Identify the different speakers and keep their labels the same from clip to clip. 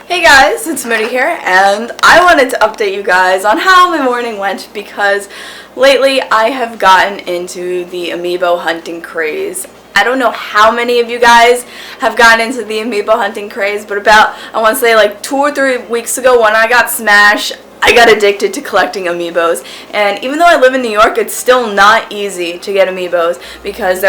Speaker 1: Hey guys, it's Mooty here, and I wanted to update you guys on how my morning went because lately I have gotten into the Amiibo hunting craze. I don't know how many of you guys have gotten into the Amiibo hunting craze, but about, I want to say like 2 or 3 weeks ago when I got Smash, I got addicted to collecting Amiibos. And even though I live in New York, it's still not easy to get Amiibos because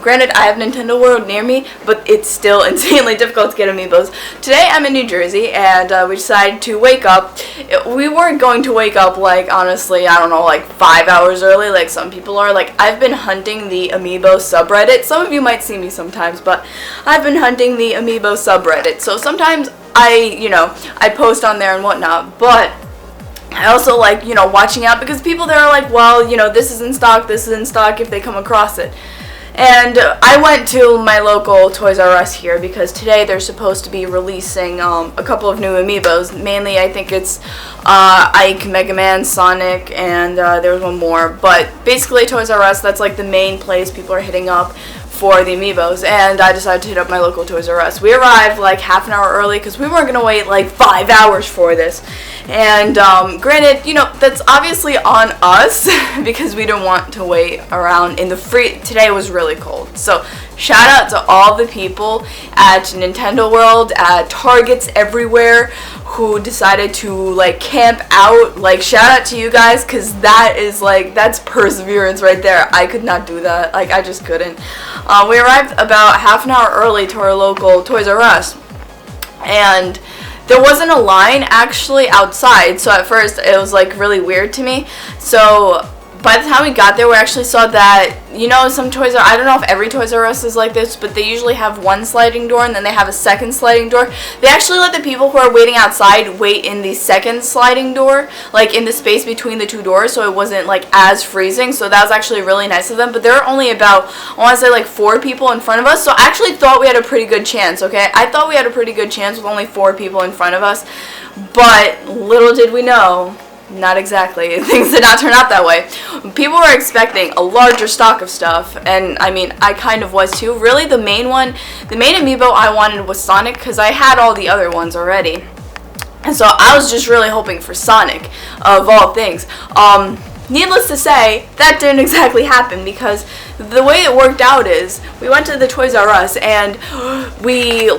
Speaker 1: granted, I have Nintendo World near me, but it's still insanely difficult to get Amiibos. Today I'm in New Jersey, and we decided to wake up. We weren't going to wake up, like, honestly, I don't know, like 5 hours early like some people are. Like, I've been hunting the Amiibo subreddit. Some of you might see me sometimes, but I've been hunting the Amiibo subreddit. So sometimes I post on there and whatnot, but I also like, watching out because people there are like, well, this is in stock if they come across it. And I went to my local Toys R Us here because today they're supposed to be releasing a couple of new Amiibos. Mainly, I think it's Ike, Mega Man, Sonic, and there's one more. But basically, Toys R Us, that's like the main place people are hitting up for the Amiibos, and I decided to hit up my local Toys R Us. We arrived like half an hour early because we weren't going to wait like 5 hours for this. And granted, that's obviously on us because we didn't want to wait around in the Today was really cold. So shout out to all the people at Nintendo World, at Targets everywhere who decided to like camp out. Like, shout out to you guys because that's perseverance right there. I could not do that. Like, I just couldn't. We arrived about half an hour early to our local Toys R Us, and there wasn't a line actually outside, so at first it was like really weird to me. So by the time we got there, we actually saw that, some Toys R Us, I don't know if every Toys R Us is like this, but they usually have one sliding door and then they have a second sliding door. They actually let the people who are waiting outside wait in the second sliding door, like in the space between the two doors, so it wasn't like as freezing. So that was actually really nice of them. But there were only about, I want to say like 4 people in front of us, so I actually thought we had a pretty good chance, okay? I thought we had a pretty good chance with only 4 people in front of us, but little did we know, not exactly. Things did not turn out that way. People were expecting a larger stock of stuff, and I mean, I kind of was too. Really, the main Amiibo I wanted was Sonic because I had all the other ones already. And so I was just really hoping for Sonic, of all things. Needless to say, that didn't exactly happen because the way it worked out is we went to the Toys R Us and we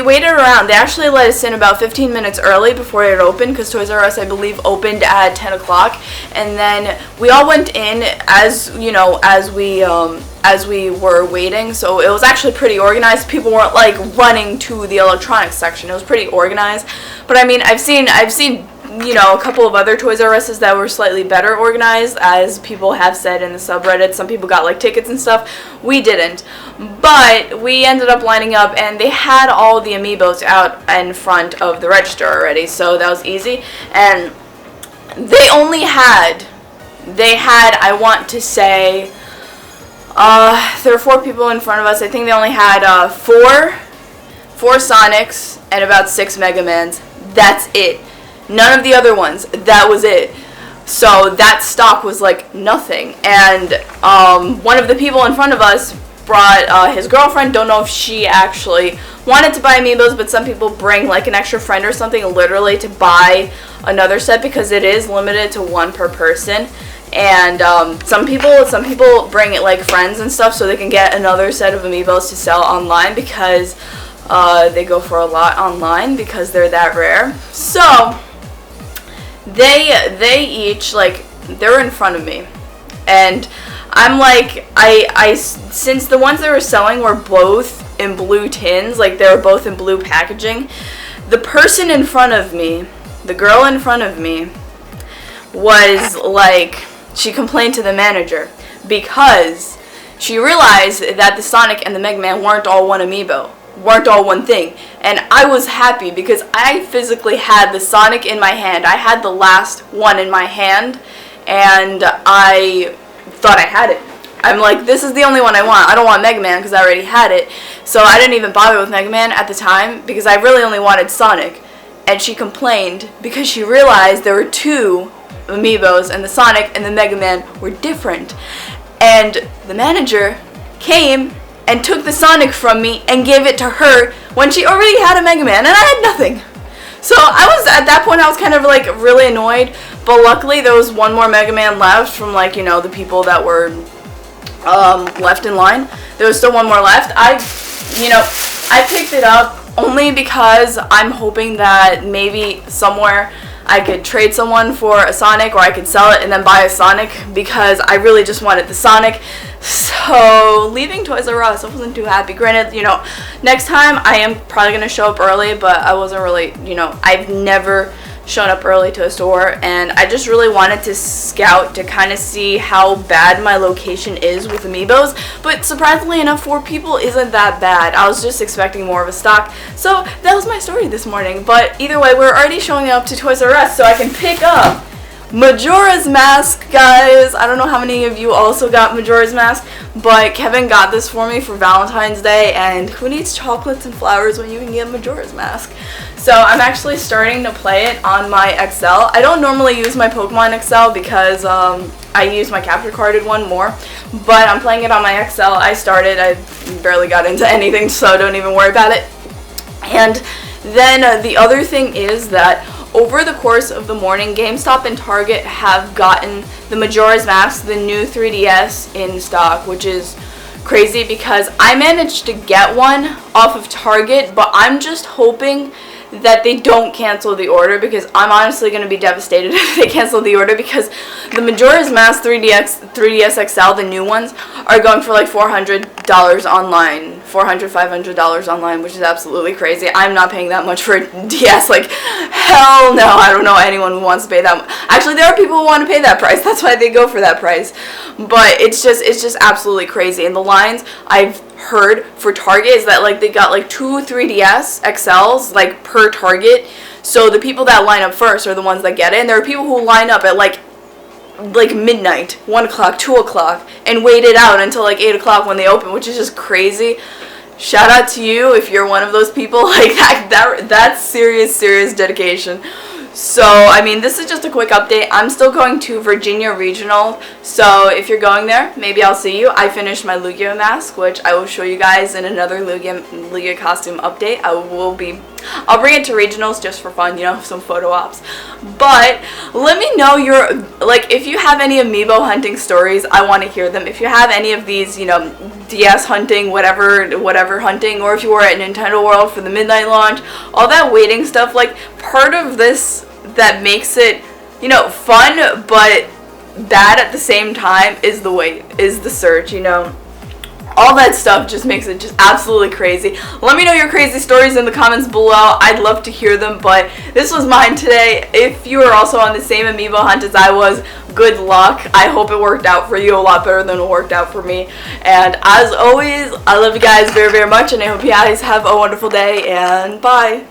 Speaker 1: waited around. They actually let us in about 15 minutes early before it opened because Toys R Us, I believe, opened at 10 o'clock. And then we all went in as we were waiting. So it was actually pretty organized. People weren't like running to the electronics section. It was pretty organized. But I mean, I've seen a couple of other Toys R Us's that were slightly better organized, as people have said in the subreddit. Some people got like tickets and stuff. We didn't. But we ended up lining up, and they had all the Amiibos out in front of the register already, so that was easy. And they had, I want to say, there were 4 people in front of us. I think they only had 4 Sonics and about 6 Mega Mans. That's it. None of the other ones. That was it. So that stock was like nothing. And one of the people in front of us brought his girlfriend. Don't know if she actually wanted to buy Amiibos, but some people bring like an extra friend or something literally to buy another set because it is limited to 1 per person. And some people bring it like friends and stuff so they can get another set of Amiibos to sell online because they go for a lot online because they're that rare. So they each, like, they're in front of me, and I'm like, since the ones they were selling were both in blue tins, like they were both in blue packaging, the person in front of me, the girl in front of me, was like, she complained to the manager because she realized that the Sonic and the Mega Man weren't all one Amiibo. Weren't all one thing. And I was happy because I physically had the Sonic in my hand. I had the last one in my hand, and I thought I had it. I'm like, this is the only one I want. I don't want Mega Man because I already had it. So I didn't even bother with Mega Man at the time because I really only wanted Sonic. And she complained because she realized there were 2 Amiibos, and the Sonic and the Mega Man were different. And the manager came and took the Sonic from me and gave it to her when she already had a Mega Man and I had nothing. So at that point I was kind of like really annoyed, but luckily there was one more Mega Man left from like, you know, the people that were left in line. There was still one more left. I picked it up only because I'm hoping that maybe somewhere I could trade someone for a Sonic, or I could sell it and then buy a Sonic, because I really just wanted the Sonic. So leaving Toys R Us, I wasn't too happy. Granted, you know, next time I am probably going to show up early, but I wasn't really, you know, I've never shown up early to a store, and I just really wanted to scout to kind of see how bad my location is with Amiibos, but surprisingly enough, 4 people isn't that bad. I was just expecting more of a stock. So that was my story this morning, but either way, we're already showing up to Toys R Us so I can pick up Majora's Mask, guys. I don't know how many of you also got Majora's Mask, but Kevin got this for me for Valentine's Day, and who needs chocolates and flowers when you can get Majora's Mask? So I'm actually starting to play it on my XL. I don't normally use my Pokemon XL because I use my capture carded one more, but I'm playing it on my XL. I barely got into anything, so don't even worry about it. And then the other thing is that over the course of the morning, GameStop and Target have gotten the Majora's Mask, the new 3DS, in stock, which is crazy because I managed to get one off of Target, but I'm just hoping that they don't cancel the order, because I'm honestly going to be devastated if they cancel the order, because the Majora's Mask 3DS XL, the new ones, are going for like $400 online. $500 online, which is absolutely crazy. I'm not paying that much for a DS. Like, hell no. I don't know anyone who wants to pay that much. Actually, there are people who want to pay that price. That's why they go for that price. But it's just absolutely crazy. And the lines I've heard for Target is that like they got like 2 3DS XLs like per Target. So the people that line up first are the ones that get it. And there are people who line up at like midnight, 1 o'clock, 2 o'clock, and wait it out until like 8 o'clock when they open, which is just crazy. Shout out to you if you're one of those people. Like that's serious dedication. So, I mean, this is just a quick update. I'm still going to Virginia Regional, so if you're going there, maybe I'll see you. I finished my Lugia mask, which I will show you guys in another Lugia costume update. I'll bring it to regionals just for fun, you know, some photo ops. But let me know if you have any Amiibo hunting stories. I want to hear them. If you have any of these, you know, DS hunting, whatever hunting, or if you were at Nintendo World for the midnight launch, all that waiting stuff, like, part of this that makes it, you know, fun but bad at the same time is the wait, is the search, you know. All that stuff just makes it just absolutely crazy. Let me know your crazy stories in the comments below. I'd love to hear them, but this was mine today. If you are also on the same Amiibo hunt as I was, good luck. I hope it worked out for you a lot better than it worked out for me. And as always, I love you guys very, very much, and I hope you guys have a wonderful day, and bye.